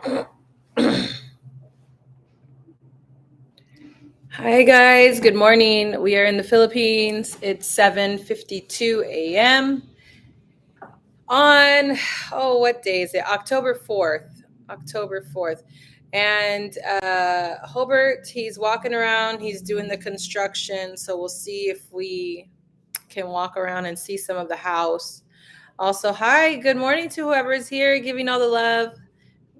Hi guys, good morning. We are in the Philippines. It's 7:52 a.m. on what day is it? October 4th. October 4th. And Hobart, he's walking around, he's doing the construction, so we'll see if we can walk around and see some of the house. Also, hi, good morning to whoever's here giving all the love.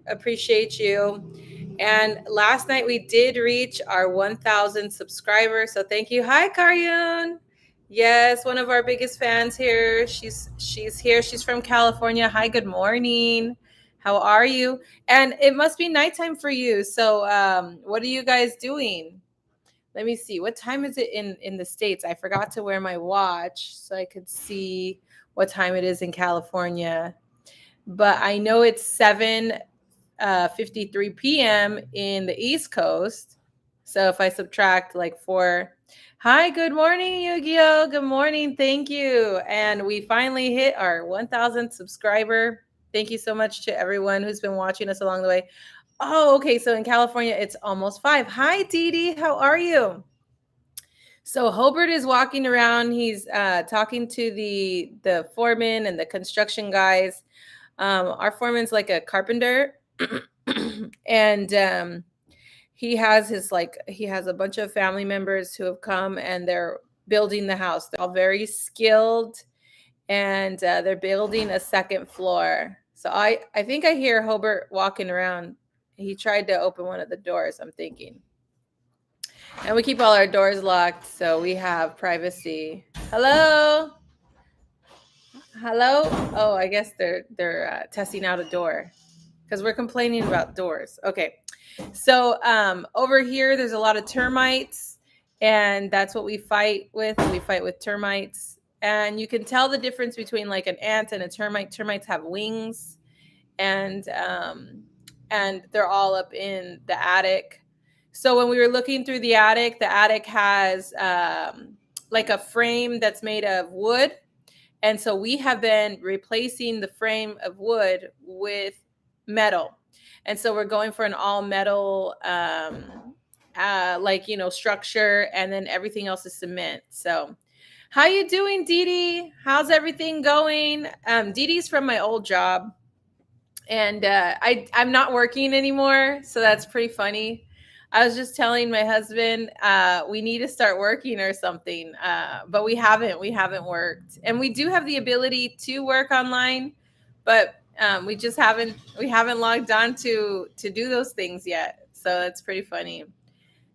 Appreciate you. And last night we did reach our 1,000 subscribers. So thank you. Hi, Karyun. Yes, one of our biggest fans here. She's here. She's from California. Hi, good morning. How are you? And it must be nighttime for you. So what are you guys doing? Let me see. What time is it in the States? I forgot to wear my watch so I could see what time it is in California. But I know it's 7:53 p.m. in the East Coast. So if I subtract like 4, hi, good morning, Yu-Gi-Oh! Good morning, thank you. And we finally hit our 1,000 subscriber. Thank you so much to everyone who's been watching us along the way. Oh, okay. So in California, it's almost 5. Hi, Dee Dee. How are you? So Hobart is walking around. He's talking to the foreman and the construction guys. Our foreman's like a carpenter, and he has a bunch of family members who have come and they're building the house. They're all very skilled, and they're building a second floor. So I think I hear Hobart walking around. He tried to open one of the doors, I'm thinking. And we keep all our doors locked so we have privacy. Hello. Hello. Oh, I guess they're testing out a door because we're complaining about doors. Okay. So over here, there's a lot of termites, and that's what we fight with. We fight with termites, and you can tell the difference between like an ant and a termite. Termites have wings, and they're all up in the attic. So when we were looking through the attic has like a frame that's made of wood, and so we have been replacing the frame of wood with metal. And so we're going for an all metal, structure, and then everything else is cement. So how you doing, Dee Dee? How's everything going? Dee Dee's from my old job, and I'm not working anymore, so that's pretty funny. I was just telling my husband we need to start working or something, but we haven't. We haven't worked, and we do have the ability to work online, but we just haven't. We haven't logged on to do those things yet. So that's pretty funny.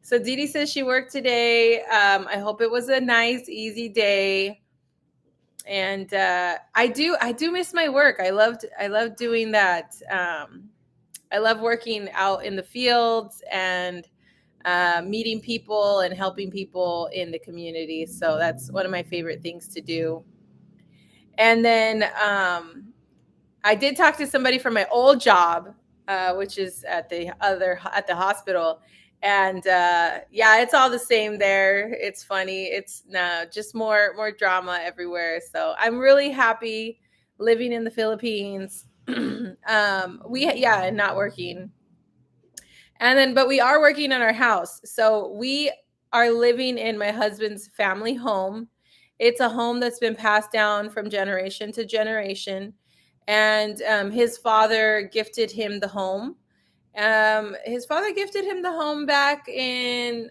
So Dee Dee says she worked today. I hope it was a nice, easy day. And I do miss my work. I loved doing that. I love working out in the fields and meeting people and helping people in the community. So that's one of my favorite things to do. And then I did talk to somebody from my old job, which is at the hospital, and yeah, it's all the same there. It's funny. It's no, just more drama everywhere. So I'm really happy living in the Philippines. And not working. And then, but we are working on our house. So we are living in my husband's family home. It's a home that's been passed down from generation to generation. And his father gifted him the home. His father gifted him the home back in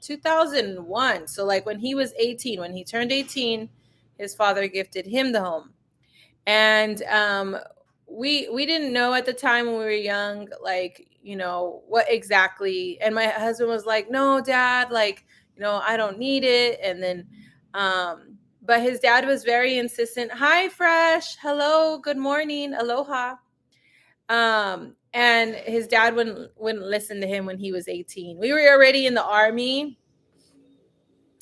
2001. So, like when he was 18, when he turned 18, his father gifted him the home. And we didn't know at the time when we were young, like, what exactly. And my husband was like, no, Dad, like, I don't need it. And then but his dad was very insistent. Hi, Fresh. Hello, good morning, aloha. And his dad wouldn't listen to him when he was 18. We were already in the army,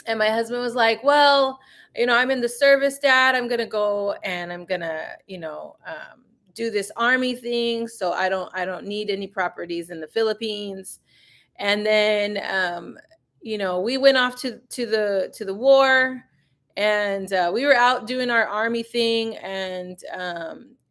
and my husband was like, well, I'm in the service, Dad. I'm gonna go and I'm gonna do this army thing, so I don't need any properties in the Philippines. And then we went off to the war, and we were out doing our army thing,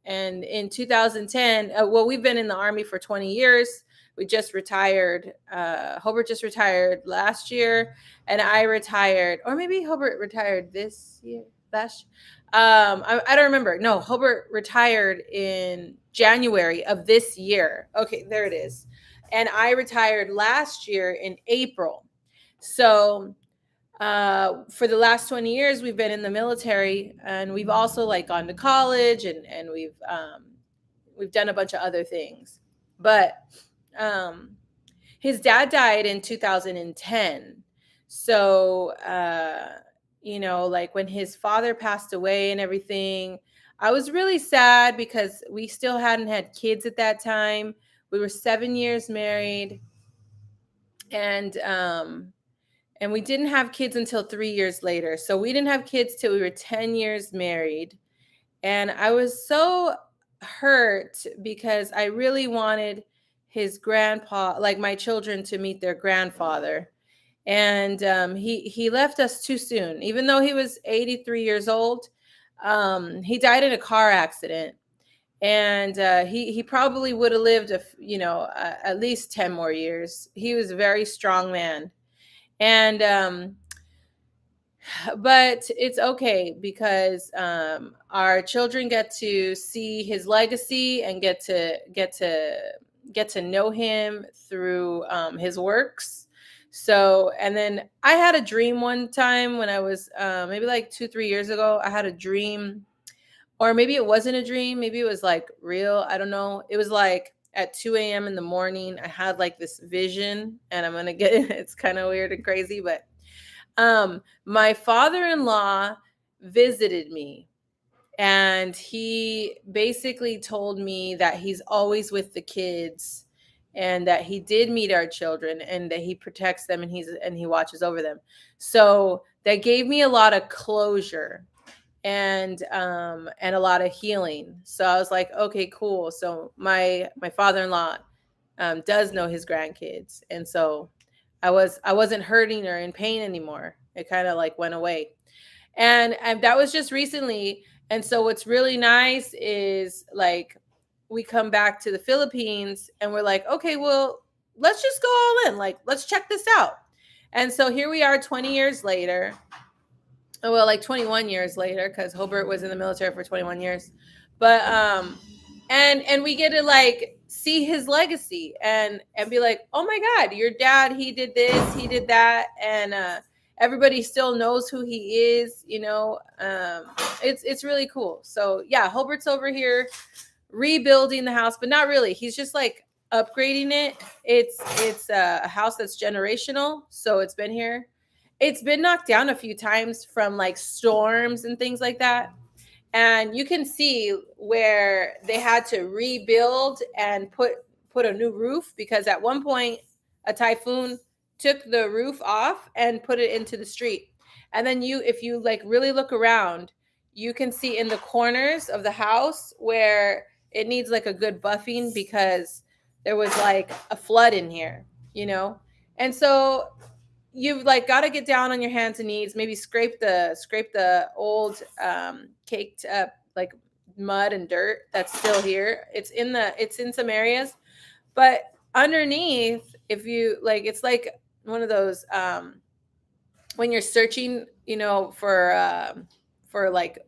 And in 2010, well, we've been in the Army for 20 years. We just retired. Hobart just retired last year, and I retired, or maybe Hobart retired this year, last. I don't remember. No, Hobart retired in January of this year. Okay, there it is. And I retired last year in April. So for the last 20 years, we've been in the military, and we've also like gone to college, and we've done a bunch of other things. But his dad died in 2010. So, like when his father passed away and everything, I was really sad because we still hadn't had kids at that time. We were 7 years married, and we didn't have kids until 3 years later. So we didn't have kids till we were 10 years married. And I was so hurt because I really wanted his grandpa, like my children, to meet their grandfather. And he left us too soon. Even though he was 83 years old, he died in a car accident. And he probably would have lived, at least 10 more years. He was a very strong man. And but it's okay because our children get to see his legacy and get to know him through his works. So, and then I had a dream one time when I was maybe like 2-3 years ago. I had a dream, or maybe it wasn't a dream, maybe it was like real, I don't know. It was like at 2 a.m. in the morning, I had like this vision, and I'm gonna get it. It's kind of weird and crazy, but my father-in-law visited me, and he basically told me that he's always with the kids, and that he did meet our children, and that he protects them, and he watches over them. So that gave me a lot of closure and a lot of healing. So I was like, okay, cool. So my father-in-law does know his grandkids, and so I wasn't hurting or in pain anymore. It kind of like went away, and that was just recently. And so what's really nice is like we come back to the Philippines, and we're like, okay, well, let's just go all in. Like, let's check this out. And so here we are 20 years later. Well, like 21 years later, because Hobart was in the military for 21 years. But and we get to like see his legacy and be like, oh my God, your dad, he did this, he did that, and everybody still knows who he is. It's really cool. So yeah, Hobart's over here rebuilding the house, but not really. He's just like upgrading it. It's a house that's generational, so it's been here. It's been knocked down a few times from like storms and things like that. And you can see where they had to rebuild and put a new roof, because at one point a typhoon took the roof off and put it into the street. And then if you like really look around, you can see in the corners of the house where it needs like a good buffing, because there was like a flood in here, And so you've like got to get down on your hands and knees, maybe scrape the old caked up like mud and dirt that's still here. It's in some areas, but underneath, if you like, it's like one of those when you're searching, for like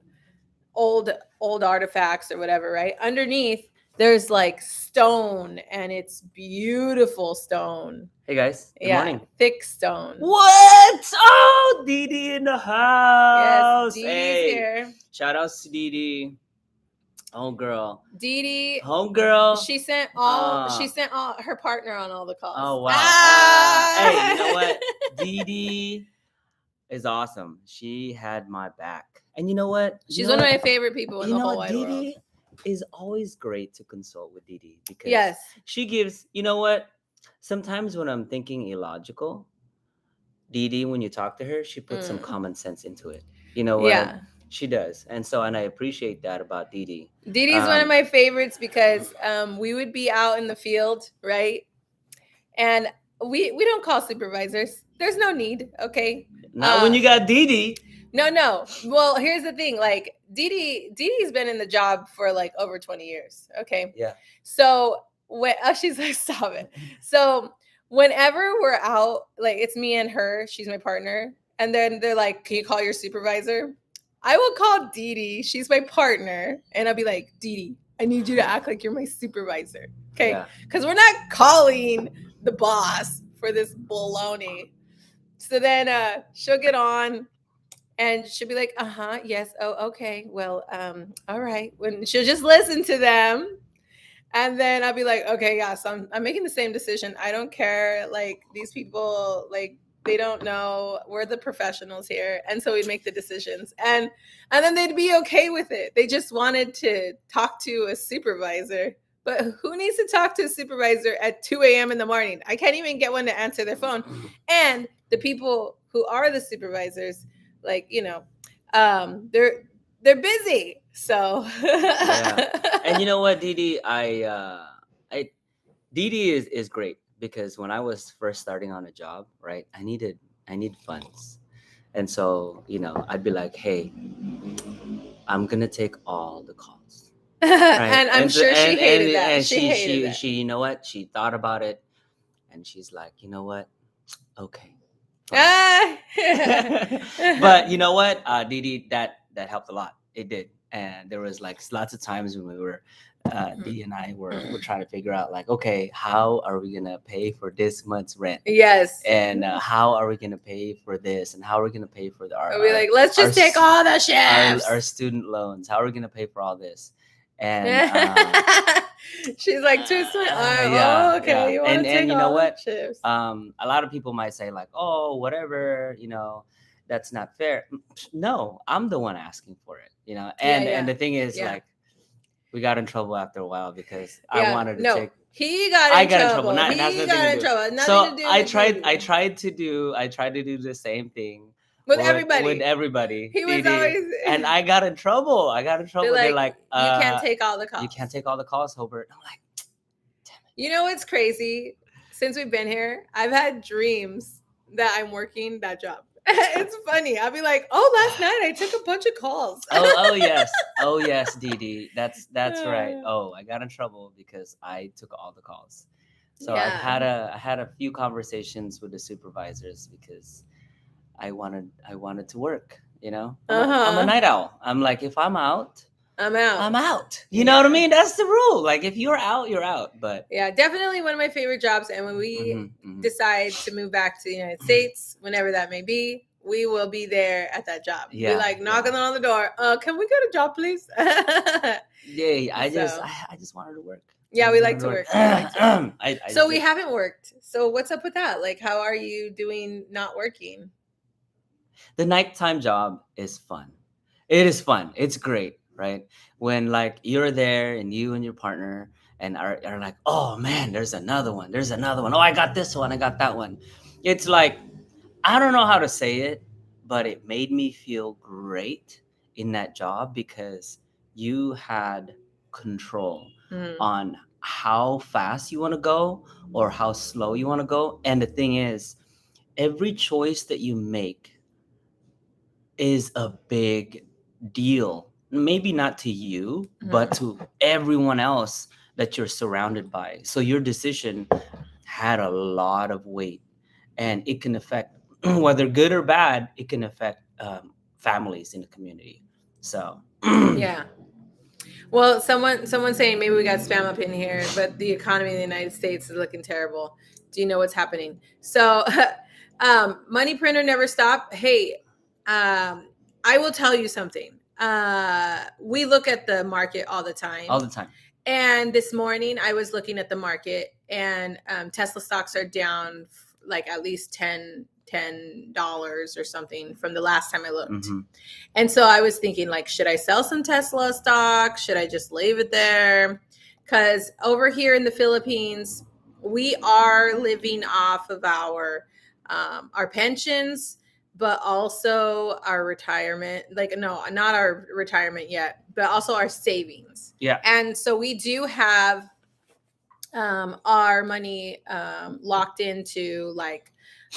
old artifacts or whatever, right? Underneath there's like stone, and it's beautiful stone. Hey guys, good morning. Thick stone. What? Oh, Didi in the house. Yes, Didi's here. Shout outs to Didi. Oh girl. Didi. Homegirl. She sent all her partner on all the calls. Oh wow. Hey, you know what? Didi is awesome. She had my back. And you know what? She's one of my favorite people in the whole wide world. Didi is always great to consult with Didi, because she gives, sometimes when I'm thinking illogical, Didi, when you talk to her, she puts some common sense into it. You know what? Yeah. She does. And I appreciate that about Didi. Didi's one of my favorites because we would be out in the field, right? And we don't call supervisors. There's no need, okay? Not when you got Didi. No. Well, here's the thing. Like Didi's been in the job for like over 20 years. Okay. Yeah. So she's like, stop it. So whenever we're out, like it's me and her, she's my partner. And then they're like, can you call your supervisor? I will call Didi. She's my partner. And I'll be like, Didi, I need you to act like you're my supervisor. Okay. Because we're not calling the boss for this baloney. So then she'll get on and she'll be like, yes, oh, okay, well, all right. When she'll just listen to them. And then I'll be like, okay, yeah, so I'm making the same decision. I don't care. Like these people, like they don't know. We're the professionals here. And so we'd make the decisions. And then they'd be okay with it. They just wanted to talk to a supervisor. But who needs to talk to a supervisor at 2 a.m. in the morning? I can't even get one to answer their phone. And the people who are the supervisors, like, you know, they're busy. So yeah. And you know what, Didi, Didi is great because when I was first starting on a job, right, I need funds. And so, you know, I'd be like, hey, I'm gonna take all the calls. Right? And I'm sure she hated that. And she, you know what? She thought about it and she's like, you know what? Okay. But you know what, Didi, that helped a lot. It did. And there was like lots of times when we were Dee and I were trying to figure out like, okay, how are we gonna pay for this month's rent? Yes. And how are we gonna pay for this? And how are we gonna pay for we're like, let's just take all the shifts. Our student loans. How are we gonna pay for all this? And she's like, too sweet. Yeah, okay. Yeah. You want to take and you know what? Shifts? A lot of people might say like, oh, whatever, you know, that's not fair. No, I'm the one asking for it, you know. And the thing is, like, we got in trouble after a while because I wanted to take. I got in trouble. Not, he got in trouble. Nothing so to do I with tried to do the same thing with everybody. With everybody. He was always, and I got in trouble. They're like, you can't take all the calls. You can't take all the calls, Hobart. I'm like, damn it. You know what's crazy? Since we've been here, I've had dreams that I'm working that job. It's funny. I'll be like, oh, last night I took a bunch of calls. oh yes, Didi. That's right. Oh, I got in trouble because I took all the calls. So I had a few conversations with the supervisors because I wanted to work, you know. I'm a night owl. I'm like, if I'm out, I'm out. You know what I mean? That's the rule. Like if you're out, you're out. But yeah, definitely one of my favorite jobs. And when we decide to move back to the United States, whenever that may be, we will be there at that job. Yeah, we like knocking on the door. Can we get a job, please? Yeah, I just wanted to work. Yeah, we like to work. So we haven't worked. So what's up with that? Like, how are you doing not working? The nighttime job is fun. It is fun. It's great, right? When like you're there and you and your partner and are like, oh man, there's another one. Oh, I got this one. I got that one. It's like, I don't know how to say it, but it made me feel great in that job because you had control on how fast you want to go or how slow you want to go. And the thing is, every choice that you make is a big deal. Maybe not to you, but to everyone else that you're surrounded by. So your decision had a lot of weight, and it can affect, whether good or bad, it can affect families in the community. So yeah. Well, someone's saying maybe we got spam up in here, but the economy in the United States is looking terrible. Do you know what's happening? So money printer never stop. Hey, I will tell you something. We look at the market all the time. And this morning I was looking at the market, and Tesla stocks are down like at least $10 or something from the last time I looked. And so I was thinking, like, should I sell some Tesla stock? Should I just leave it there? Because over here in the Philippines, we are living off of our pensions, but also our retirement. Like, no, not our retirement yet, but also our savings. Yeah. And so we do have our money locked into like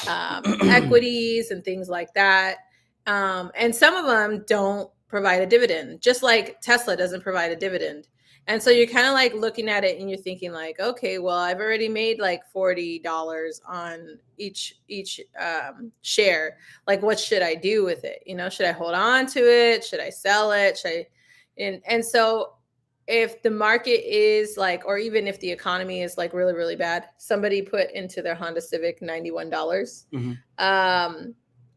equities and things like that. And some of them don't provide a dividend, just like Tesla doesn't provide a dividend. And so you're kind of like looking at it and you're thinking like, okay, well, I've already made like $40 on each share. Like, what should I do with it? You know, should I hold on to it? Should I sell it? Should I? And so if the market is like, or even if the economy is like really, really bad, somebody put into their Honda Civic $91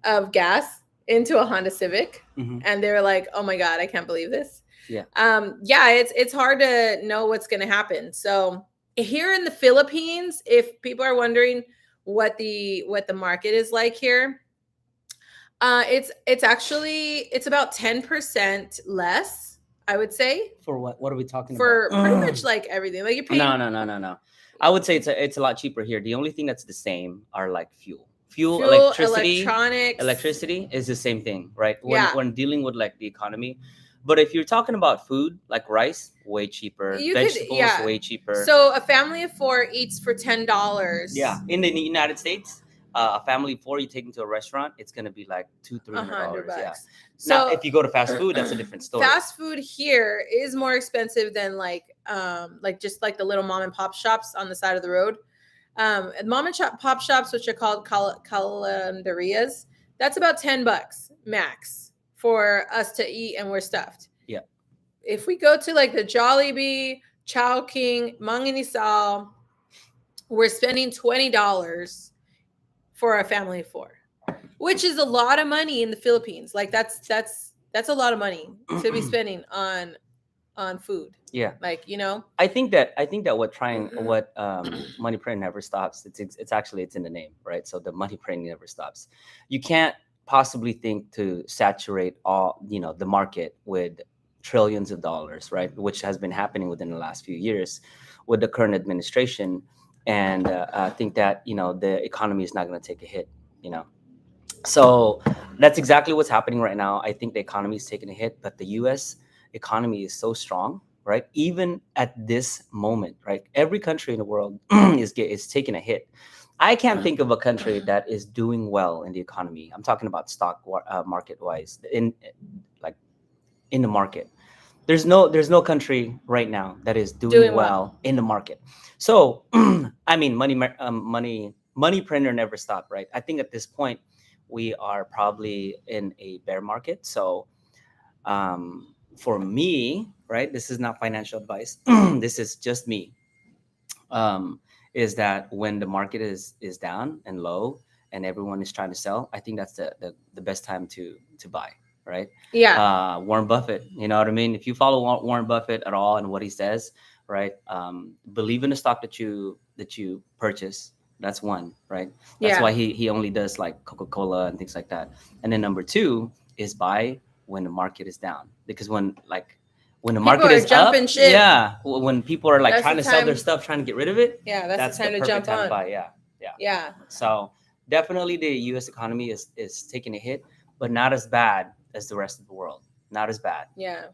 of gas into a Honda Civic, and they were like, "Oh my god, I can't believe this." Yeah. It's hard to know what's going to happen. So here in the Philippines, if people are wondering what the market is like here, it's actually it's about 10% less, I would say. For what? What are we talking For about? pretty much like everything. Like you're paying. No. I would say it's a lot cheaper here. The only thing that's the same are like fuel, electricity is the same thing, right? When dealing with like the economy. But if you're talking about food, like rice, way cheaper. Vegetables, way cheaper. So a family of 4 eats for $10. Yeah, in the United States, a family of 4, you take them to a restaurant, it's gonna be like $200-$300. Yeah. So now, if you go to fast food, that's a different story. Fast food here is more expensive than like just like the little mom and pop shops on the side of the road. Mom and pop shops, which are called calendarias, that's about $10 max for us to eat, and we're stuffed. Yeah. If we go to like the Jollibee, Chowking, Mang Inasal, we're spending $20 for a family of 4, which is a lot of money in the Philippines. Like that's a lot of money to be spending on food. Yeah. Like, you know, I think that what money printing never stops. It's actually in the name, right? So the money printing never stops. You can't possibly think to saturate all, the market with trillions of dollars, right? Which has been happening within the last few years with the current administration. And I think that, the economy is not going to take a hit, So that's exactly what's happening right now. I think the economy is taking a hit, but the U.S. economy is so strong, right? Even at this moment, right? Every country in the world is taking a hit. I can't think of a country that is doing well in the economy. I'm talking about stock market wise in the market. There's no country right now that is doing well in the market. So I mean, money printer never stopped, right? I think at this point we are probably in a bear market. So for me, right, this is not financial advice. This is just me. Is that when the market is down and low and everyone is trying to sell, I think that's the best time to buy, right? Yeah. Warren Buffett, you know what I mean? If you follow Warren Buffett at all and what he says, right? Believe in the stock that you purchase. That's one, right? That's why he only does like Coca-Cola and things like that. And then number 2 is buy when the market is down, because when the market is jumping up, ship. Yeah, when people are like trying to sell their stuff, trying to get rid of it, that's the time to jump on. Buy. Yeah. So definitely the U.S. economy is taking a hit, but not as bad as the rest of the world. Not as bad. Yeah.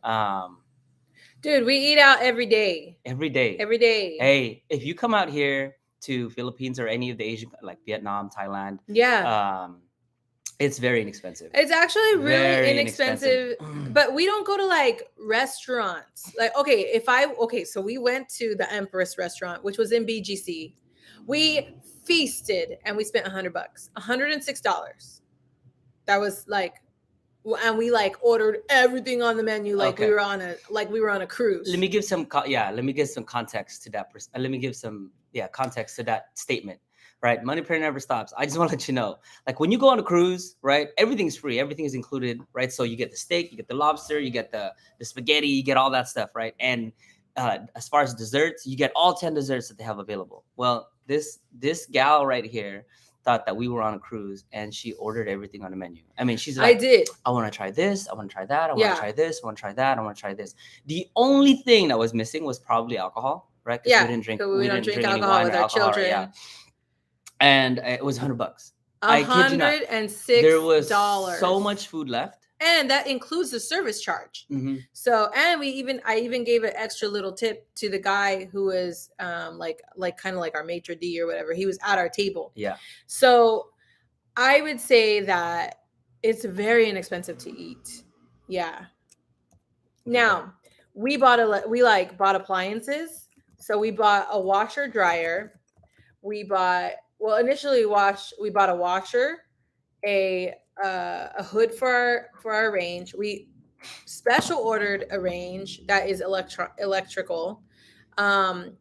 Dude, we eat out every day. Every day. Hey, if you come out here to Philippines or any of the Asian, like Vietnam, Thailand, it's very inexpensive. It's actually really inexpensive, but we don't go to like restaurants. Like, so we went to the Empress restaurant, which was in BGC. We feasted and we spent $100, $106. That was like, and we like ordered everything on the menu like we were on a cruise. Let me give some context to that. Let me give some context to that statement. Right, money printing never stops. I just want to let you know, like when you go on a cruise, right, everything's free, everything is included, right? So you get the steak, you get the lobster, you get the spaghetti, you get all that stuff, right? And as far as desserts, you get all 10 desserts that they have available. Well, this gal right here thought that we were on a cruise, and she ordered everything on the menu. I mean, she's like, I want to try this, I want to try that, I want to try this, I want to try that, I want to try this. The only thing that was missing was probably alcohol, right? Yeah, we didn't drink alcohol with our children. Right? Yeah. And it was $100. $106. There was so much food left, and that includes the service charge. Mm-hmm. So, and I even gave an extra little tip to the guy who was like kind of like our maitre d' or whatever. He was at our table. Yeah. So, I would say that It's very inexpensive to eat. Yeah. Now, we bought bought appliances. So we bought a washer dryer. We bought initially we bought a washer, a hood for our range. We special ordered a range that is electrical.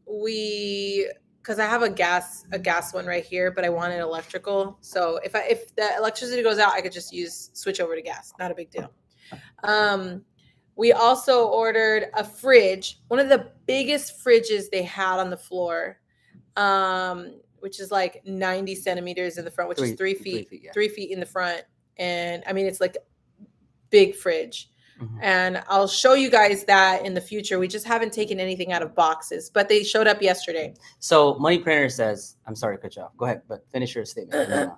We because I have a gas one right here, but I want it electrical. So if the electricity goes out, I could just switch over to gas. Not a big deal. We also ordered a fridge, one of the biggest fridges they had on the floor, which is like 90 centimeters in the front, which is 3 feet, 3 feet in the front. And I mean, it's like big fridge. Mm-hmm. And I'll show you guys that in the future. We just haven't taken anything out of boxes, but they showed up yesterday. So Money Printer says, I'm sorry to cut you off. Go ahead, but finish your statement.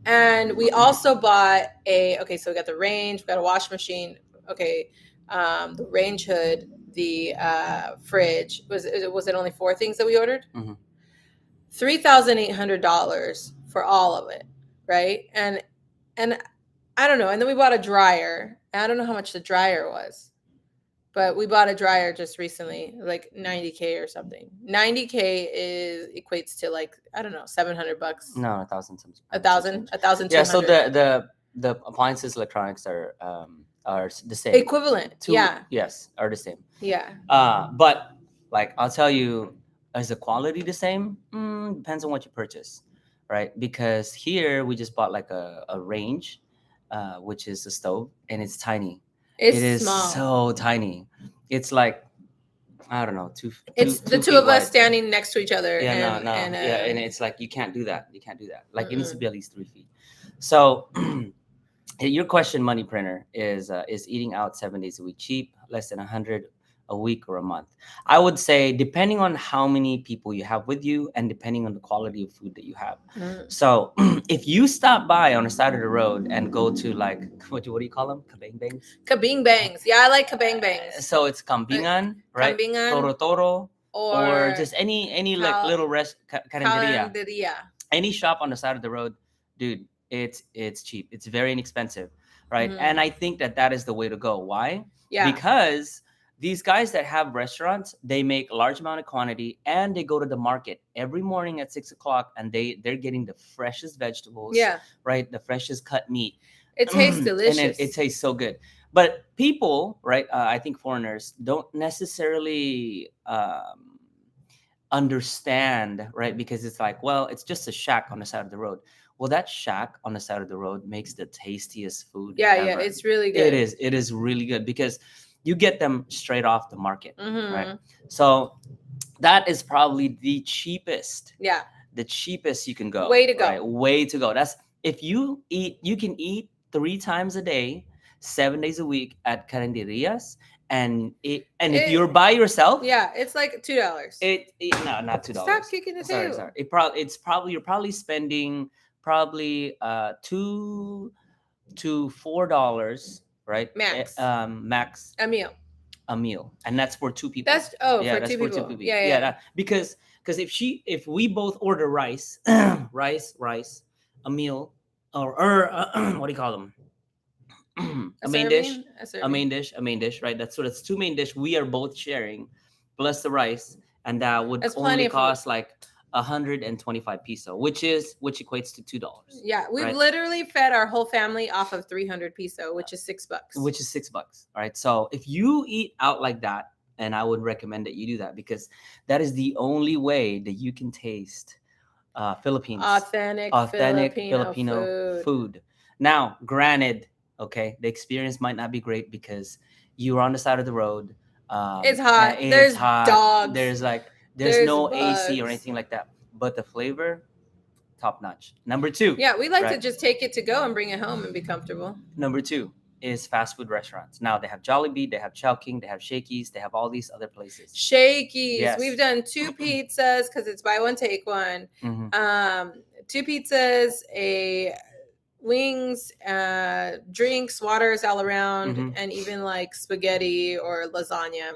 And we also bought so we got the range, we got a washing machine. Okay. The range hood, the fridge. Was it only 4 things that we ordered? Mm-hmm. $3,800 for all of it, right? And I don't know. And then we bought a dryer. I don't know how much the dryer was, but we bought a dryer just recently, like $90K or something. $90K equates to like, I don't know, $700. No, $1,000. $1,000. Yeah. So the appliances, electronics are the same. Equivalent. Yes, are the same. Yeah. But like I'll tell you, is the quality the same? Depends on what you purchase, right? Because here we just bought like a range, which is a stove, and it's tiny. It is small. So tiny. It's like, I don't know, it's the two of us standing next to each other. Yeah, and it's like you can't do that. Like it needs to be at least 3 feet. So your question, Money Printer, is eating out 7 days a week cheap, less than 100 a week or a month? I would say depending on how many people you have with you and depending on the quality of food that you have. So if you stop by on the side of the road and go to like what do you call them? Kabang bangs? Kabing bangs. Yeah, I like kabang bangs. So it's kambingan, right? Kambingan, toro or just any like little carinderia. Any shop on the side of the road, dude, it's cheap. It's very inexpensive, right? And I think that is the way to go. Why? Yeah. Because these guys that have restaurants, they make a large amount of quantity and they go to the market every morning at 6:00 and they're getting the freshest vegetables. Yeah. Right. The freshest cut meat. It tastes delicious. And it tastes so good. But people, right, I think foreigners don't necessarily understand, right? Because it's like, well, it's just a shack on the side of the road. Well, that shack on the side of the road makes the tastiest food ever. Yeah, it's really good. It is really good because you get them straight off the market, right? So that is probably the cheapest. Yeah. The cheapest you can go. Way to go. Right? Way to go. That's if you can eat 3 times a day, 7 days a week at carinderias. And if you're by yourself, yeah, it's like $2. No, not $2. Stop kicking the tail. Sorry. You're probably spending $2 to $4. Right? Max. Max. A meal. And that's for 2 people. That's for two people. Yeah. Because if we both order rice, rice, a meal, or what do you call them? A main dish, right? That's 2 main dish we are both sharing, plus the rice, and that would only cost like 125 peso, which equates to $2. Yeah, we've literally fed our whole family off of 300 peso, which is $6. Which is $6. All right. So if you eat out like that, and I would recommend that you do that because that is the only way that you can taste Philippines authentic Filipino food. Now, granted, okay, the experience might not be great because you're on the side of the road. It's hot. There's dogs. There's no bugs. AC or anything like that. But the flavor, top notch. Number 2. Yeah, we like to just take it to go and bring it home and be comfortable. Number 2 is fast food restaurants. Now they have Jollibee, they have Chowking, they have Shakey's, they have all these other places. Shakey's. Yes. We've done 2 pizzas because it's buy one, take one. 2 pizzas, wings, drinks, waters all around, and even like spaghetti or lasagna.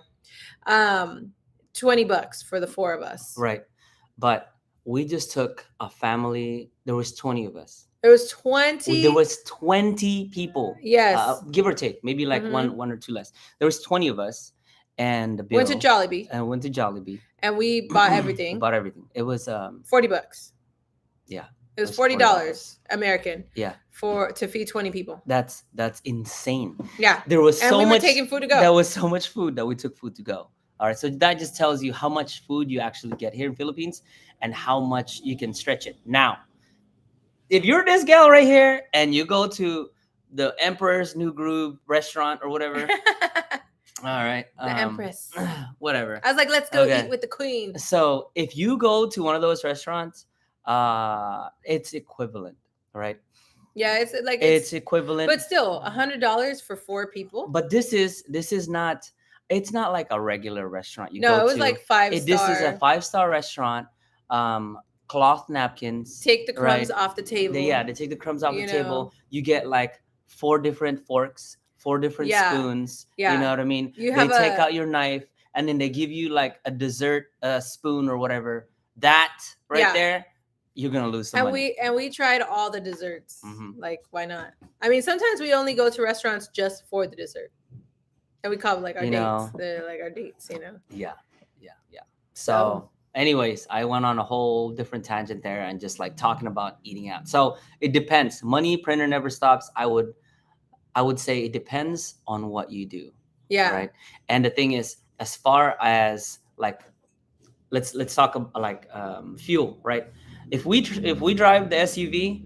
$20 for the 4 of us. Right. But we just took a family. There was 20 of us. There was 20. There was 20 people. Yes. Give or take, maybe like Mhm. one or two less. There was 20 of us, and the bill, Went to Jollibee. and went to Jollibee. And we bought everything. Bought everything. It was $40. Yeah. It was $40 American. Yeah. To feed 20 people. That's insane. Yeah. There was and so we much were taking food to go. There was so much food that we took food to go. All right. So that just tells you how much food you actually get here in Philippines and how much you can stretch it. Now, if you're this gal right here and you go to the Emperor's New Groove restaurant or whatever. All right. The Empress. Whatever. I was like, let's go eat with the queen. So if you go to one of those restaurants, it's equivalent, right? Yeah, it's equivalent. But still, $100 for 4 people. But this is not. It's not like a regular restaurant. It was like 5-star. This is a 5-star restaurant. Cloth napkins. Take the crumbs off the table. They take the crumbs off the table. You get like 4 different forks, 4 different spoons. Yeah. You know what I mean? They take out your knife and then they give you like a dessert spoon or whatever. That there, you're gonna lose some money. And we tried all the desserts. Mm-hmm. Like, why not? I mean, sometimes we only go to restaurants just for the dessert. And we call it like our dates. They're like our dates, Yeah. So anyways, I went on a whole different tangent there and just like talking about eating out. So it depends. Money printer never stops. I would say it depends on what you do. Yeah. Right. And the thing is, as far as like, let's talk about like fuel, right? If we drive the SUV,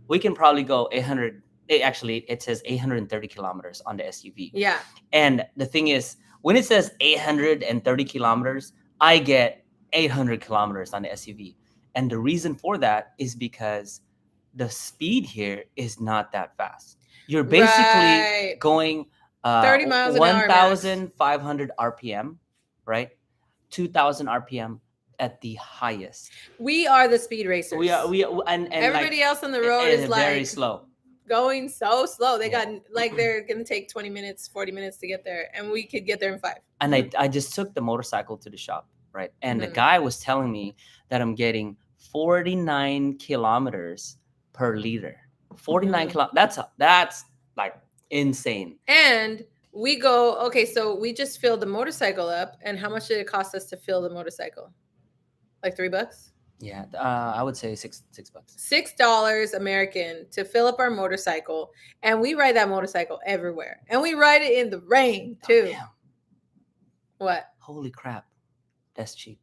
we can probably go 800. Actually, it says 830 kilometers on the SUV. Yeah. And the thing is, when it says 830 kilometers, I get 800 kilometers on the SUV. And the reason for that is because the speed here is not that fast. You're basically going 30 miles an hour. 1,500 RPM, right? 2,000 RPM at the highest. We are the speed racers. And everybody else on the road is like very slow. Going so slow. They got like they're gonna take 20 minutes, 40 minutes to get there, and we could get there in 5. And I just took the motorcycle to the shop, right? And the guy was telling me that I'm getting 49 kilometers per liter. 49 kilometers. That's like insane. And we go, okay, so we just filled the motorcycle up, and how much did it cost us to fill the motorcycle? Like $3? Yeah, I would say $6. $6 American to fill up our motorcycle, and we ride that motorcycle everywhere, and we ride it in the rain too. Damn. What? Holy crap, that's cheap.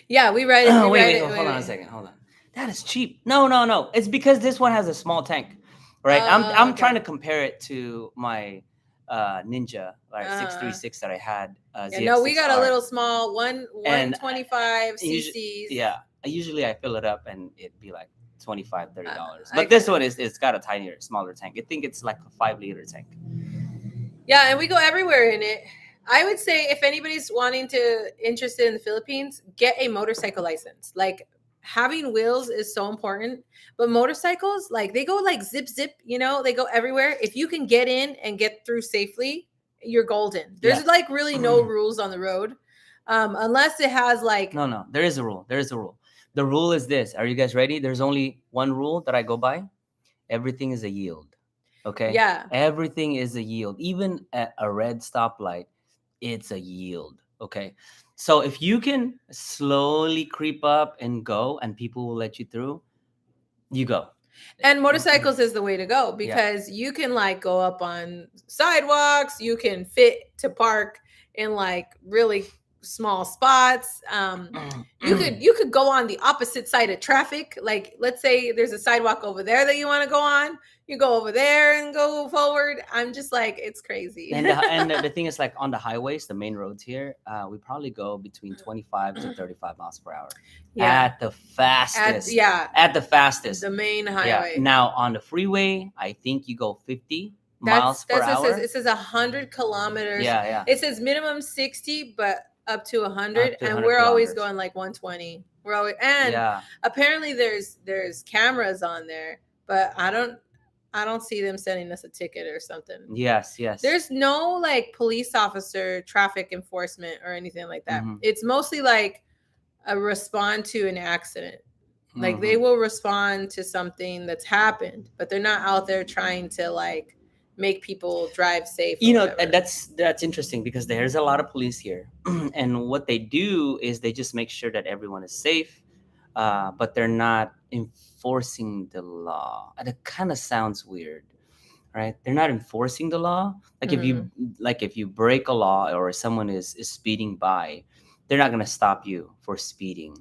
Yeah, we ride it. Wait, hold on a second. Hold on. That is cheap. No. It's because this one has a small tank, right? I'm trying to compare it to my Ninja 636 that I had. No, we got a little small 125 cc's. Yeah. Usually I fill it up and it'd be like $25-$30. But this one it's got a smaller tank. I think it's like a 5-liter tank. Yeah, and we go everywhere in it. I would say if anybody's interested in the Philippines, get a motorcycle license. Like, having wheels is so important. But motorcycles, like, they go like zip, they go everywhere. If you can get in and get through safely, you're golden. There's like really no rules on the road. Unless it has like... No, there is a rule. The rule is this. Are you guys ready? There's only one rule that I go by. Everything is a yield. Okay? Yeah. Everything is a yield. Even at a red stoplight, it's a yield. Okay? So if you can slowly creep up and go and people will let you through, you go. And motorcycles is the way to go because you can like go up on sidewalks. You can fit to park in like really small spots. You could go on the opposite side of traffic. Like, let's say there's a sidewalk over there that you want to go on. You go over there and go forward. I'm just like, it's crazy. And the thing is, like, on the highways, the main roads here, we probably go between 25 to 35 miles per hour. Yeah. At the fastest. At the fastest. The main highway. Yeah. Now on the freeway, I think you go 50 miles per hour. It says 100 kilometers. Yeah. It says minimum 60, but up to 100, and we're always going like 120. We're always, and apparently there's cameras on there, but I don't see them sending us a ticket or something. Yes. There's no like police officer, traffic enforcement or anything like that. It's mostly like a respond to an accident. Like they will respond to something that's happened, but they're not out there trying to like make people drive safe. That's interesting because there's a lot of police here, and what they do is they just make sure that everyone is safe, but they're not enforcing the law. And it kind of sounds weird, right? They're not enforcing the law. Like if you break a law or someone is speeding by, they're not gonna stop you for speeding.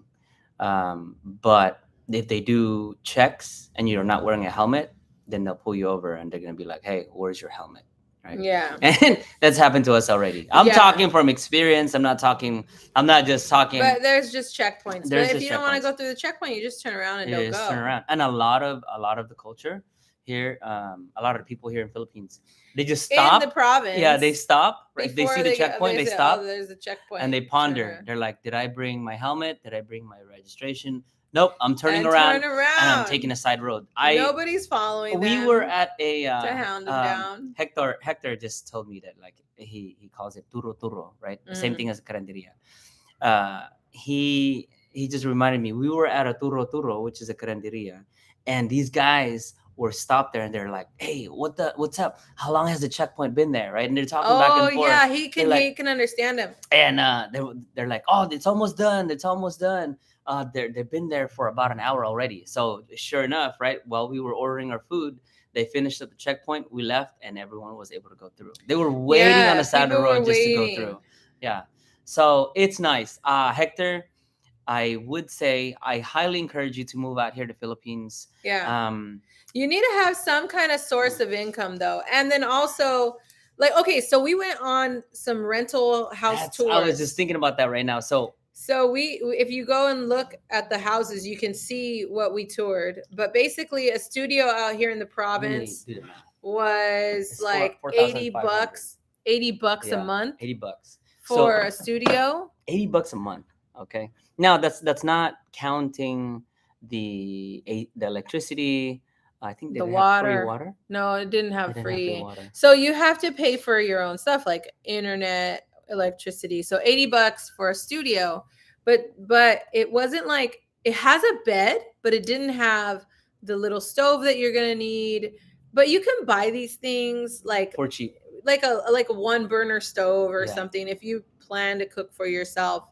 But if they do checks and you're not wearing a helmet, then they'll pull you over and they're gonna be like, "Hey, where's your helmet?" Right? Yeah. And that's happened to us already. I'm talking from experience. I'm not just talking. But there's just checkpoints. But if you don't want to go through the checkpoint, you just turn around and don't go. Turn around. And a lot of the culture here, a lot of the people here in Philippines, they just stop in the province. Yeah, they stop. Right? They see the checkpoint, they stop. Oh, there's a checkpoint. And they ponder. They're like, "Did I bring my helmet? Did I bring my registration? Nope, I'm turning around and I'm taking a side road." Nobody's following them. We were at a to hound them down. Hector just told me that like he calls it turo turo, right? The same thing as caranderia. He just reminded me we were at a turo turo, which is a caranderia, and these guys were stopped there and they're like, "Hey, what's up? How long has the checkpoint been there?" Right? And they're talking back and forth. Yeah, he can understand them. And they're like, "Oh, it's almost done. It's almost done." They've been there for about an hour already. So sure enough, right, while we were ordering our food, they finished at the checkpoint. We left, and everyone was able to go through. They were waiting on the side of the road just to go through. Yeah, so it's nice. Hector, I would say I highly encourage you to move out here to Philippines. Yeah. You need to have some kind of source of income, though, and then also. Like, okay, so we went on some rental house tours. I was just thinking about that right now. So if you go and look at the houses, you can see what we toured. But basically, a studio out here in the province was like $80. $80 a month. $80 for a studio. $80 a month. Okay. Now that's not counting the electricity. I think the water. No, it didn't have free. So you have to pay for your own stuff like internet, electricity. So $80 for a studio, but it wasn't like it has a bed, but it didn't have the little stove that you're gonna need. But you can buy these things like for cheap, like a one burner stove or something if you plan to cook for yourself.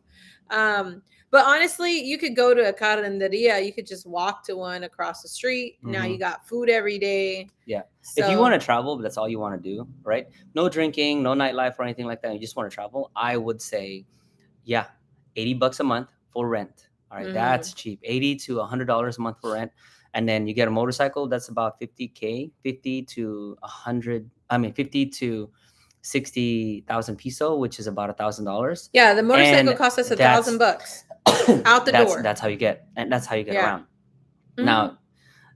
But honestly, you could go to a caranderia. You could just walk to one across the street. Now you got food every day. Yeah. So, if you want to travel, but that's all you want to do, right? No drinking, no nightlife or anything like that. You just want to travel. I would say, yeah, $80 a month for rent. All right. That's cheap. $80 to $100 a month for rent. And then you get a motorcycle. That's about 50K, 50 to 60,000 peso, which is about $1,000. Yeah. The motorcycle cost us $1,000. Out the door. That's how you get, and that's how you get around. Now,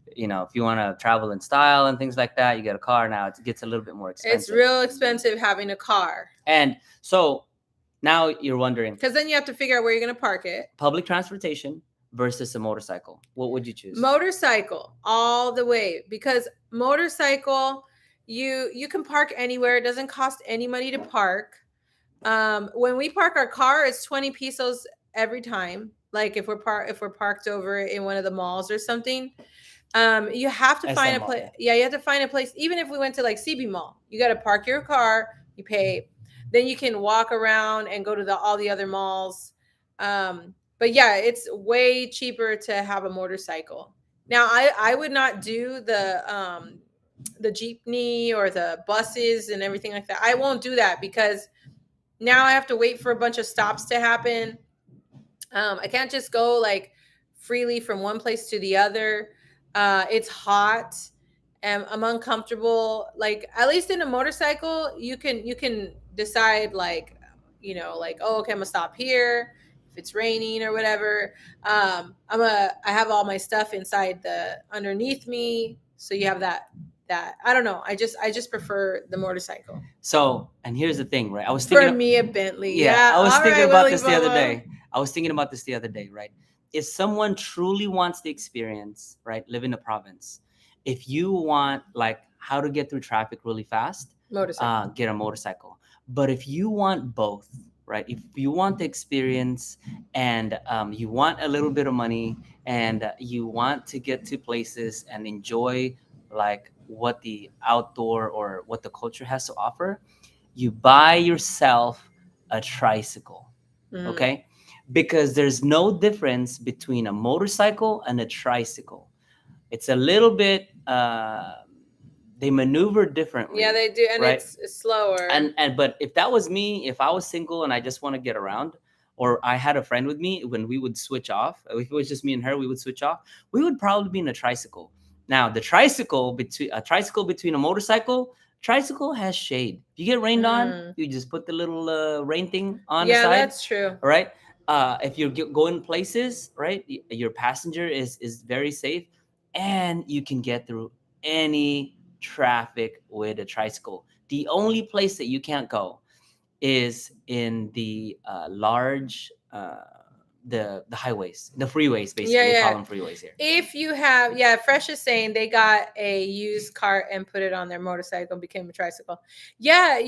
if you want to travel in style and things like that, you get a car. Now it gets a little bit more expensive. It's real expensive having a car. And so now you're wondering, because then you have to figure out where you're going to park it. Public transportation versus a motorcycle. What would you choose? Motorcycle all the way, because motorcycle, you can park anywhere. It doesn't cost any money to park. When we park our car, it's 20 pesos every time. Like if we're parked over in one of the malls or something, you have to find a place. Yeah, you have to find a place. Even if we went to like CB Mall, you got to park your car, you pay, then you can walk around and go to all the other malls. But yeah, it's way cheaper to have a motorcycle. Now, I would not do the jeepney or the buses and everything like that. I won't do that because now I have to wait for a bunch of stops to happen. I can't just go like freely from one place to the other. It's hot and I'm uncomfortable. Like at least in a motorcycle, you can decide like, oh, okay, I'm gonna stop here if it's raining or whatever. I have all my stuff inside underneath me. So you have that. I don't know. I just prefer the motorcycle. So, and here's the thing, right? I was thinking for me a Bentley. Yeah, I was thinking about this the other day. Right? If someone truly wants the experience, right, live in the province, if you want like how to get through traffic really fast, get a motorcycle. But if you want both, right, if you want the experience and you want a little bit of money and you want to get to places and enjoy like what the outdoor or what the culture has to offer, you buy yourself a tricycle. Okay, because there's no difference between a motorcycle and a tricycle. It's a little bit they maneuver differently. Yeah, they do, and right? it's slower. And but if that was me, if I was single and I just want to get around, or I had a friend with me, when we would switch off, if it was just me and her, we would switch off, we would probably be in a tricycle. Now the tricycle between a motorcycle, tricycle has shade. If you get rained on, you just put the little rain thing on the side. Yeah, that's true. All right. If you're going places, right, your passenger is very safe, and you can get through any traffic with a tricycle. The only place that you can't go is in the large the highways, the freeways, basically. Yeah, yeah. Call them freeways here. If you have, yeah, Fresh is saying they got a used cart and put it on their motorcycle and became a tricycle. Yeah,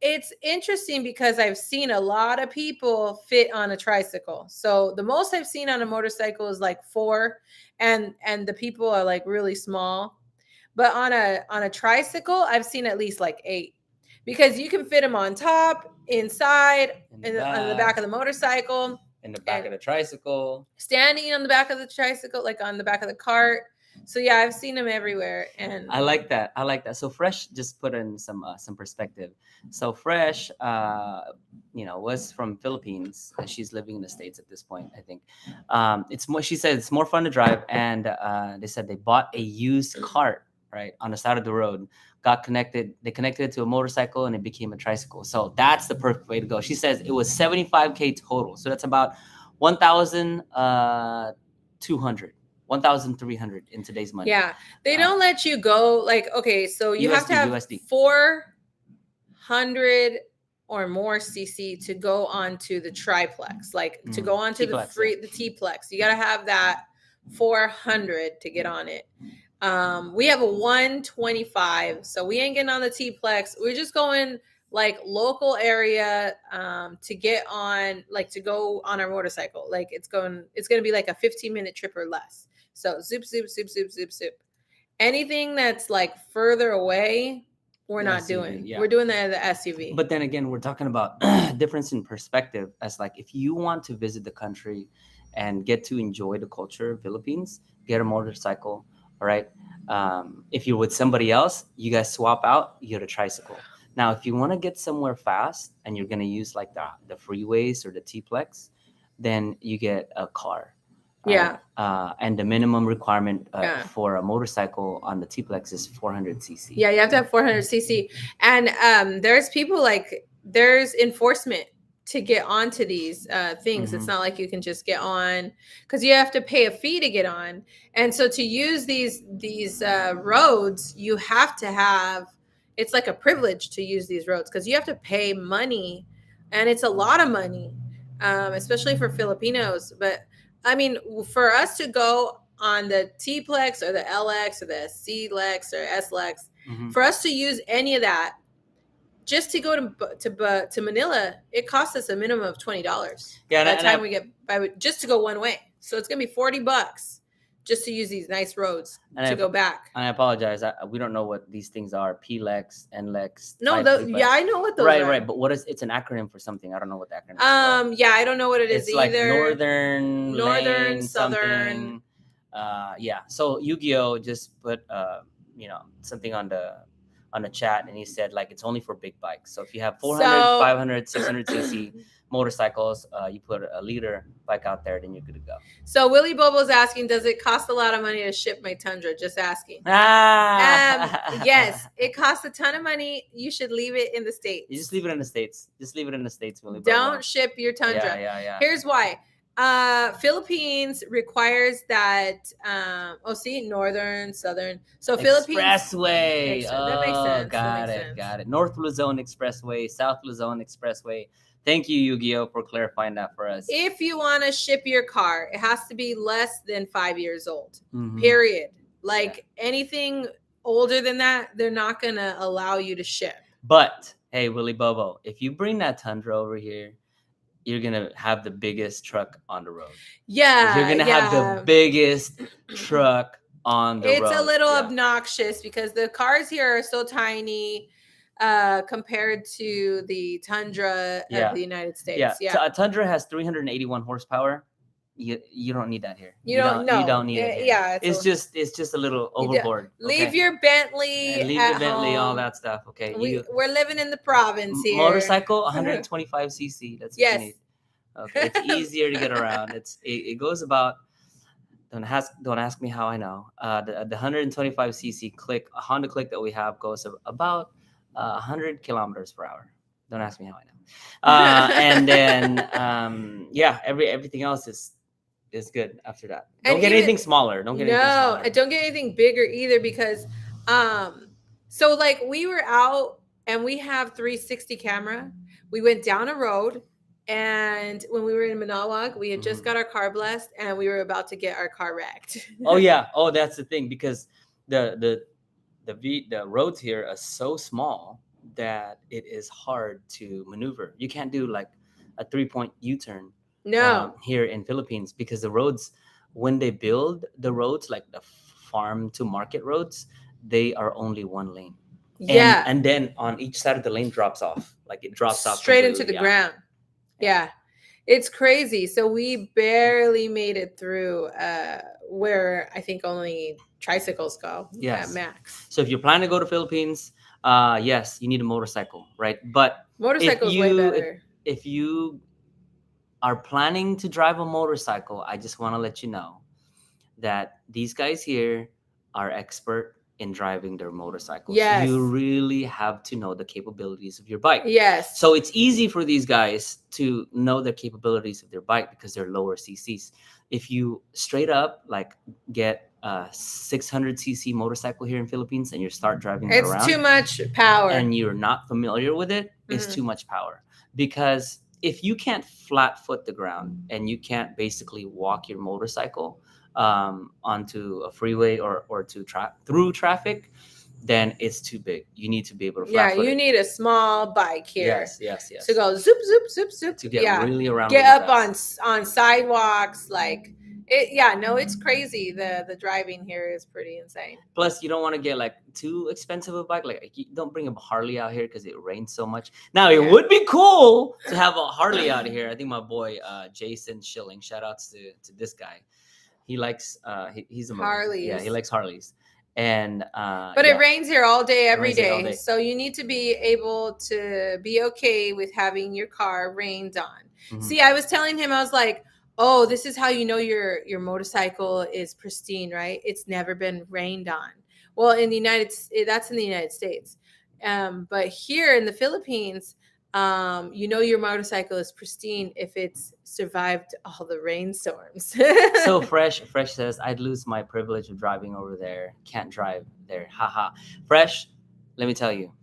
it's interesting because I've seen a lot of people fit on a tricycle. So the most I've seen on a motorcycle is like 4, and the people are like really small. But on a tricycle, I've seen at least like 8, because you can fit them on top, inside, on the back of the motorcycle, in the back of the tricycle, standing on the back of the tricycle, like on the back of the cart. So yeah, I've seen them everywhere, and I like that. So Fresh just put in some perspective. So Fresh, was from Philippines, and she's living in the States at this point, I think. It's more. She said it's more fun to drive, and they said they bought a used cart right on the side of the road. Got connected. They connected it to a motorcycle, and it became a tricycle. So that's the perfect way to go. She says it was $75K total. So that's about 1,200. 1,300 in today's money. Yeah, they don't let you go. Like, okay, so you have to have USD. 400 or more cc to go onto the triplex, like to go onto T-plex, the T-plex. You got to have that 400 to get on it. We have a 125, so we ain't getting on the T-plex. We're just going like local area to get on, like to go on our motorcycle. Like it's going to be like a 15-minute trip or less. So zoop, zoop, zoop, zoop, zoop, zoop. Anything that's like further away, we're not SUV, doing. Yeah. We're doing the SUV. But then again, we're talking about difference in perspective. As like, if you want to visit the country and get to enjoy the culture of Philippines, get a motorcycle. All right. If you're with somebody else, you guys swap out, you get a tricycle. Now, if you want to get somewhere fast and you're going to use like the freeways or the T-plex, then you get a car. Yeah. And the minimum requirement for a motorcycle on the T-plex is 400 cc. Yeah, you have to have 400 cc. And there's people there's enforcement to get onto these things. It's not like you can just get on, because you have to pay a fee to get on. And so to use these roads, you have to have, it's like a privilege to use these roads, because you have to pay money, and it's a lot of money, especially for Filipinos. But I mean, for us to go on the T-plex or the LX or the C-lex or S-lex, for us to use any of that, just to go to Manila, it costs us a minimum of $20. Yeah, by the time we get just to go one way. So it's gonna be $40 just to use these nice roads to go back. And I apologize, we don't know what these things are. P-lex, N-lex. No, yeah, I know what those are. Right, but it's an acronym for something. I don't know what the acronym is. Yeah, I don't know what it is either. It's like northern, southern. Yeah. So Yu-Gi-Oh just put something on the chat, and he said like it's only for big bikes. So if you have 400, 500, 600 cc motorcycles, you put a liter bike out there, then you're good to go. So Willie Bobo's asking, does it cost a lot of money to ship my Tundra? Just asking. Yes, it costs a ton of money. You should leave it in the States. You just leave it in the States. Willie Bobo. Don't ship your Tundra. Yeah. Here's why. Philippines requires that northern, southern. So Philippines Expressway. That makes sense. Got it. North Luzon Expressway, South Luzon Expressway. Thank you, Yu-Gi-Oh, for clarifying that for us. If you want to ship your car, it has to be less than 5 years old. Period. Like anything older than that, they're not gonna allow you to ship. But hey, Willie Bobo, if you bring that Tundra over here, you're gonna have the biggest truck on the road. Yeah, you're gonna have the biggest truck on the road. It's a little obnoxious because the cars here are so tiny compared to the Tundra of the United States. A Tundra has 381 horsepower. You don't need that here. You don't need it here. Yeah, it's just a little overboard. Leave your Bentley. Leave the Bentley, home. All that stuff. Okay, we're living in the province here. Motorcycle, 125 cc. That's what you need. Okay, it's easier to get around. It goes about. Don't ask me how I know. The 125 cc Click, a Honda Click that we have goes about 100 kilometers per hour. Don't ask me how I know. And then everything else is good after that. Don't get anything smaller. Don't get anything smaller. No, don't get anything bigger either because so like we were out and we have 360 camera. We went down a road. And when we were in Manaoag, we had just got our car blessed, and we were about to get our car wrecked. Oh yeah, that's the thing because the roads here are so small that it is hard to maneuver. You can't do like a 3-point U-turn. No, here in Philippines because the roads, when they build the roads like the farm to market roads, they are only one lane. Yeah, and then on each side of the lane drops off, like it drops off straight into the ground. Yeah, it's crazy. So we barely made it through where I think only tricycles go at max. So if you're planning to go to Philippines, yes, you need a motorcycle, right? But motorcycle is way better. If you are planning to drive a motorcycle, I just want to let you know that these guys here are expert in driving their motorcycles. Yes. You really have to know the capabilities of your bike. Yes. So it's easy for these guys to know the capabilities of their bike because they're lower CCs. If you straight up like get a 600 cc motorcycle here in Philippines and you start driving it around, it's too much power. And you're not familiar with it, it's too much power. Because if you can't flat foot the ground and you can't basically walk your motorcycle onto a freeway or through traffic, then it's too big. You need to be able to flat foot you need a small bike here. Yes. To go zoop, zoop, zoop, zoop. To get really around. Get up on sidewalks like it. Yeah, no, it's crazy. The driving here is pretty insane. Plus, you don't want to get like too expensive a bike. Like you don't bring a Harley out here because it rains so much. Now it would be cool to have a Harley out here. I think my boy Jason Schilling. Shout outs to this guy. He likes he's a Harleys. Yeah, he likes Harleys. And but it rains here all day, every day. So you need to be able to be okay with having your car rained on. Mm-hmm. See, I was telling him, I was like, oh, this is how you know your motorcycle is pristine, right? It's never been rained on. Well, that's in the United States. But here in the Philippines, you know your motorcycle is pristine if it's survived all the rainstorms. So Fresh says, I'd lose my privilege of driving over there. Can't drive there. Haha. Fresh, let me tell you,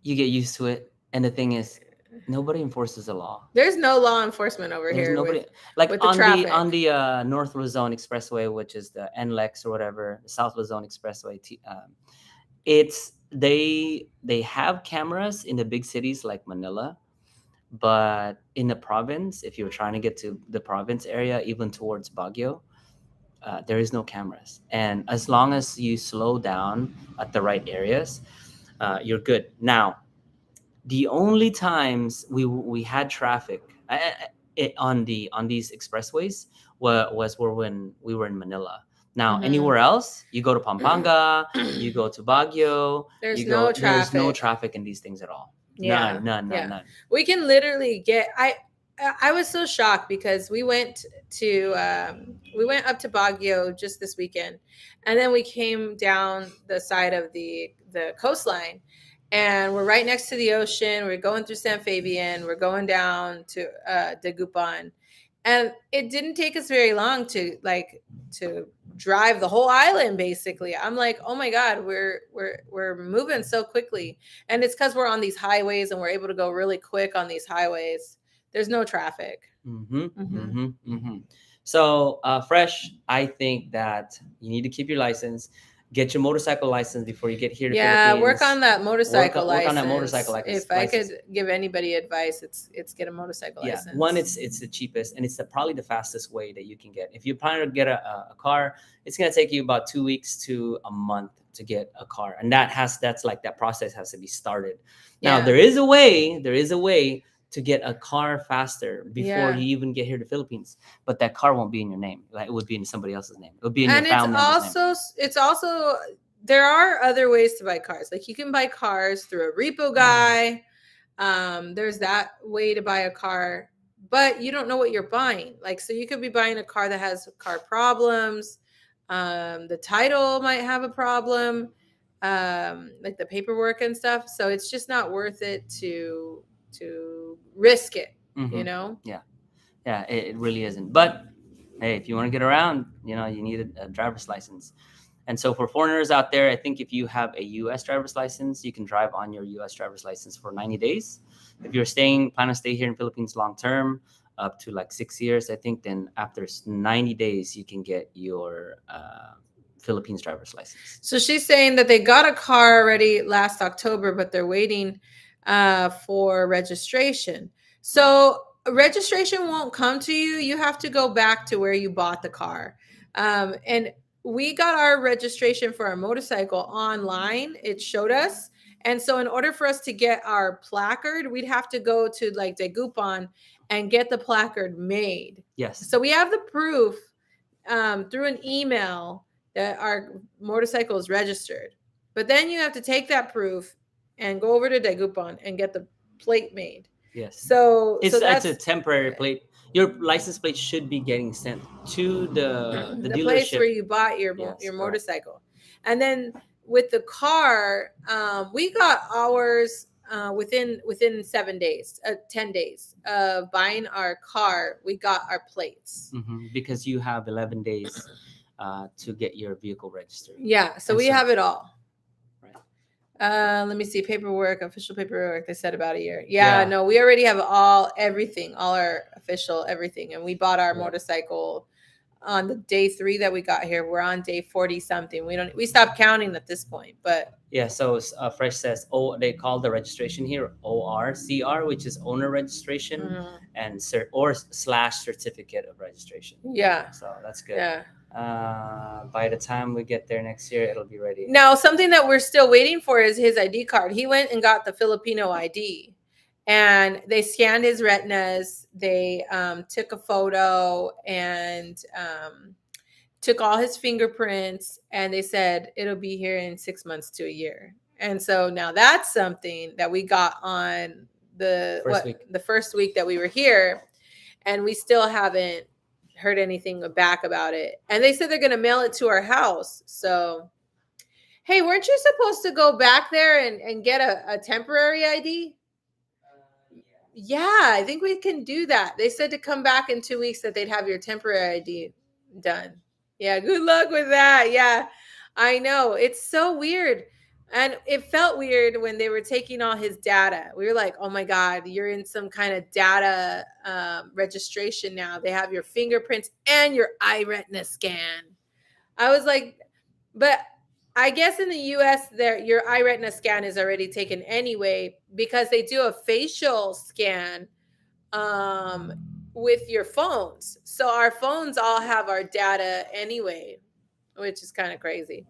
you get used to it. And the thing is, nobody enforces the law. There's no law enforcement over here. Nobody with on the North Luzon Expressway, which is the NLEX or whatever, the South Luzon Expressway. They have cameras in the big cities like Manila, but in the province, if you're trying to get to the province area, even towards Baguio, there is no cameras. And as long as you slow down at the right areas, you're good. Now, the only times we had traffic on these expressways was when we were in Manila. Now, anywhere else, you go to Pampanga, you go to Baguio, there's no traffic in these things at all. Yeah. None. We can literally get. I was so shocked because we went up to Baguio just this weekend, and then we came down the side of the coastline, and we're right next to the ocean. We're going through San Fabian. We're going down to Dagupan, and it didn't take us very long to drive the whole island. Basically, I'm like, oh my god, we're moving so quickly, and it's because we're on these highways and we're able to go really quick on these highways. There's no traffic. So Fresh, I think that you need to keep your license. Get your motorcycle license before you get here to Yeah, Philippines. work on that motorcycle license. Work on that motorcycle license. If I could give anybody advice, it's get a motorcycle license. One, it's the cheapest, and it's probably the fastest way that you can get. If you're planning to get a car, it's gonna take you about 2 weeks to a month to get a car, and that's like that process has to be started. Now there is a way to get a car faster before you even get here to Philippines, but that car won't be in your name. Like, it would be in somebody else's name. It would be in your family member's name. It's also there are other ways to buy cars. Like, you can buy cars through a repo guy. There's that way to buy a car, but you don't know what you're buying. Like, so you could be buying a car that has car problems. The title might have a problem, like the paperwork and stuff. So it's just not worth it to risk it, you know? Yeah, it really isn't. But hey, if you want to get around, you need a driver's license. And so for foreigners out there, I think if you have a U.S. driver's license, you can drive on your U.S. driver's license for 90 days. If you're planning to stay here in Philippines long term, up to like 6 years, I think, then after 90 days, you can get your Philippines driver's license. So she's saying that they got a car already last October, but they're waiting for registration. So registration won't come to you. You have to go back to where you bought the car. And we got our registration for our motorcycle online. It showed us. And so in order for us to get our placard, we'd have to go to like Dagupan and get the placard made. Yes. So we have the proof through an email that our motorcycle is registered. But then you have to take that proof and go over to Dagupan and get the plate made. Yes. So that's a temporary plate. Your license plate should be getting sent to the dealership, place where you bought your motorcycle. And then with the car, we got ours within 7 days, 10 days of buying our car. We got our plates because you have 11 days to get your vehicle registered. Yeah, so we have it all. Let me see. Paperwork, official paperwork. They said about a year. Yeah, no, we already have everything, all our official everything. And we bought our motorcycle on the day 3 that we got here. We're on day 40 something. We stopped counting at this point, but yeah. So Fresh says, they call the registration here ORCR, which is owner registration, and /certificate of registration. Yeah. So that's good. Yeah. By the time we get there next year, it'll be ready. Now, something that we're still waiting for is his ID card. He went and got the Filipino ID, and they scanned his retinas. They took a photo and took all his fingerprints, and they said it'll be here in 6 months to a year. And so now that's something that we got on the first week that we were here, and we still haven't heard anything back about it. And they said they're going to mail it to our house. So, hey, weren't you supposed to go back there and get a temporary ID? Yeah, I think we can do that. They said to come back in 2 weeks that they'd have your temporary ID done. Yeah, good luck with that. Yeah, I know. It's so weird. And it felt weird when they were taking all his data. We were like, oh my God, you're in some kind of data registration now. They have your fingerprints and your eye retina scan. I was like, but I guess in the US, your eye retina scan is already taken anyway, because they do a facial scan with your phones. So our phones all have our data anyway, which is kind of crazy.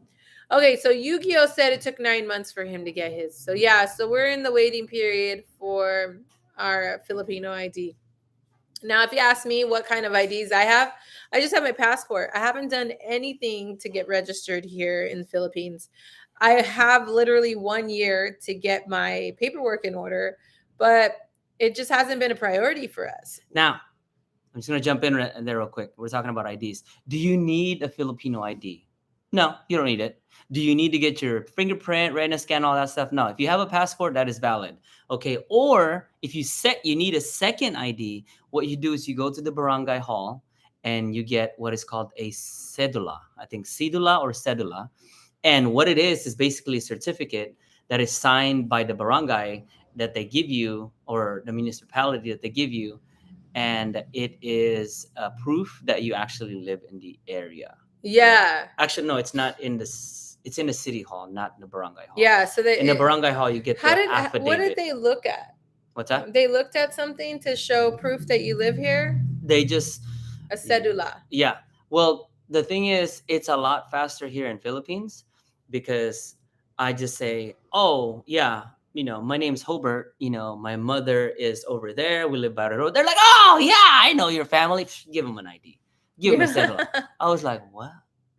Okay, so Yu-Gi-Oh said it took 9 months for him to get his. So yeah, so we're in the waiting period for our Filipino ID. Now, if you ask me what kind of IDs I have, I just have my passport. I haven't done anything to get registered here in the Philippines. I have literally 1 year to get my paperwork in order, but it just hasn't been a priority for us. Now, I'm just going to jump in there real quick. We're talking about IDs. Do you need a Filipino ID? No, you don't need it. Do you need to get your fingerprint, retina scan, all that stuff? No. If you have a passport, that is valid. Okay. Or if you need a second ID, what you do is you go to the barangay hall and you get what is called a cedula. I think cedula or cedula. And what it is basically a certificate that is signed by the barangay that they give you, or the municipality that they give you. And it is a proof that you actually live in the area. Yeah. Actually, no, it's not in the it's in a city hall, not in the barangay hall. Yeah, so in the barangay hall you get the affidavit. What did they look at? What's that? They looked at something to show proof that you live here? They just a cedula. Yeah. Well, the thing is, it's a lot faster here in Philippines because I just say, oh, yeah, my name's Hobart. My mother is over there. We live by the road. They're like, oh, yeah, I know your family. Give them an ID. Give them a cedula. I was like, what?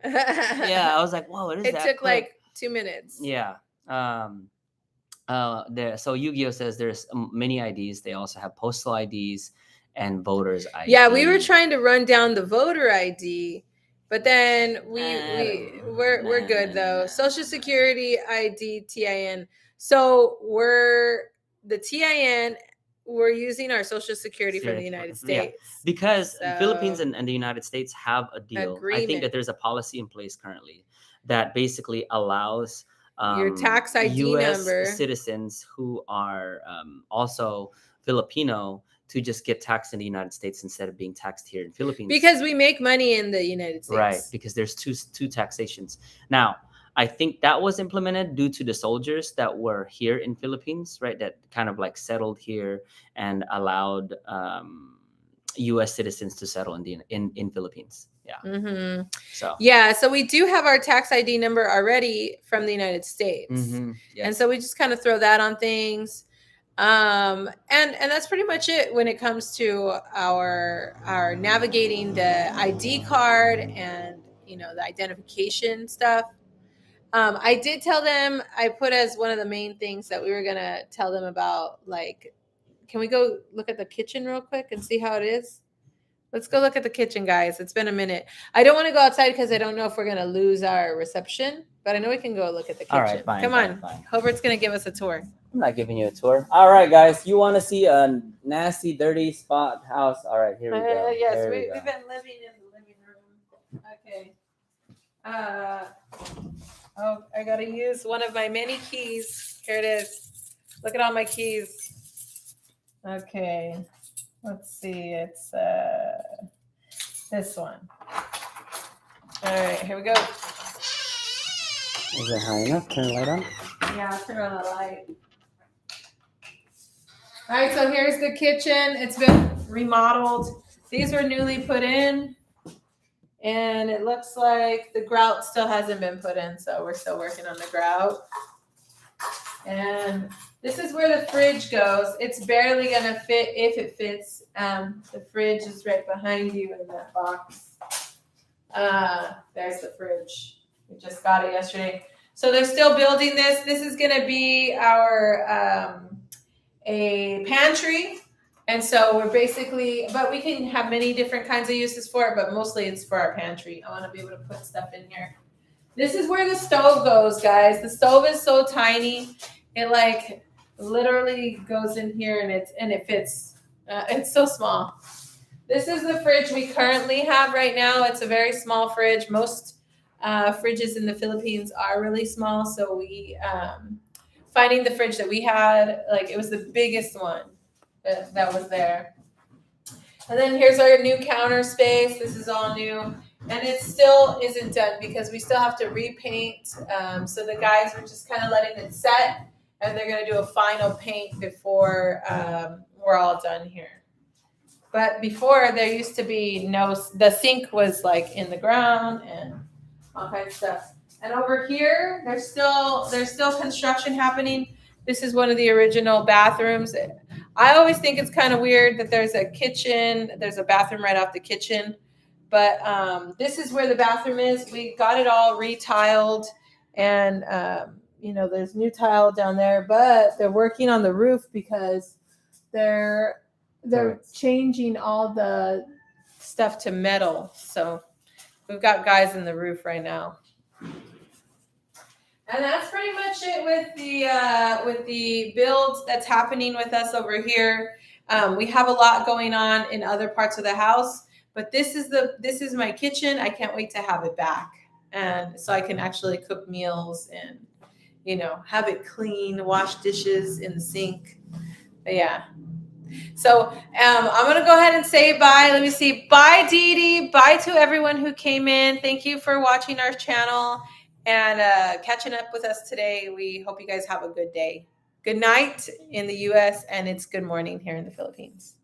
Yeah, I was like, whoa, what is that? It took like 2 minutes. Yeah. So Yu-Gi-Oh says there's many IDs. They also have postal IDs and voters ID. Yeah, we were trying to run down the voter ID, but then we're good though. Social Security ID, TIN. So the TIN. We're using our Social Security from the United States. Yeah. Because Philippines and the United States have a deal. Agreement. I think that there's a policy in place currently that basically allows your tax ID US number citizens who are also Filipino to just get taxed in the United States instead of being taxed here in Philippines. Because we make money in the United States. Right, because there's two taxations. Now, I think that was implemented due to the soldiers that were here in Philippines, right? That kind of like settled here and allowed U.S. citizens to settle in Philippines. Yeah. Mm-hmm. So we do have our tax ID number already from the United States, yes. And so we just kind of throw that on things, and that's pretty much it when it comes to our navigating the ID card and the identification stuff. I did tell them, I put as one of the main things that we were going to tell them about, like, can we go look at the kitchen real quick and see how it is? Let's go look at the kitchen, guys. It's been a minute. I don't want to go outside because I don't know if we're going to lose our reception, but I know we can go look at the kitchen. All right, fine. Come on. Fine. Hobart's going to give us a tour. I'm not giving you a tour. All right, guys. You want to see a nasty, dirty spot house? All right, here we go. Yes, we've been living in the living room. Okay. Oh, I got to use one of my many keys. Here it is. Look at all my keys. Okay. Let's see. It's this one. All right, here we go. Is it high enough? Turn the light on? Yeah, turn on the light. All right, so here's the kitchen. It's been remodeled. These were newly put in. And it looks like the grout still hasn't been put in, so we're still working on the grout. And this is where the fridge goes. It's barely going to fit if it fits. The fridge is right behind you in that box. There's the fridge. We just got it yesterday. So they're still building this. This is going to be our a pantry. And so we're basically, but we can have many different kinds of uses for it, but mostly it's for our pantry. I want to be able to put stuff in here. This is where the stove goes, guys. The stove is so tiny. It like literally goes in here and it fits. It's so small. This is the fridge we currently have right now. It's a very small fridge. Most fridges in the Philippines are really small. So we, finding the fridge that we had, like it was the biggest one that was there. And then here's our new counter space. This is all new. And it still isn't done because we still have to repaint. So the guys are just kind of letting it set. And they're going to do a final paint before we're all done here. But before, there used to be the sink was like in the ground and all kinds of stuff. And over here, there's still construction happening. This is one of the original bathrooms. I always think it's kind of weird that there's a kitchen. There's a bathroom right off the kitchen. But this is where the bathroom is. We got it all retiled. And, there's new tile down there. But they're working on the roof because they're changing all the stuff to metal. So we've got guys in the roof right now. And that's pretty much it with the build that's happening with us over here. We have a lot going on in other parts of the house, but this is my kitchen. I can't wait to have it back, and so I can actually cook meals and have it clean, wash dishes in the sink. But yeah. So I'm gonna go ahead and say bye. Let me see. Bye, Dee Dee. Bye to everyone who came in. Thank you for watching our channel. and catching up with us today. We hope you guys have a good day. Good night in the U.S. and it's good morning here in the Philippines.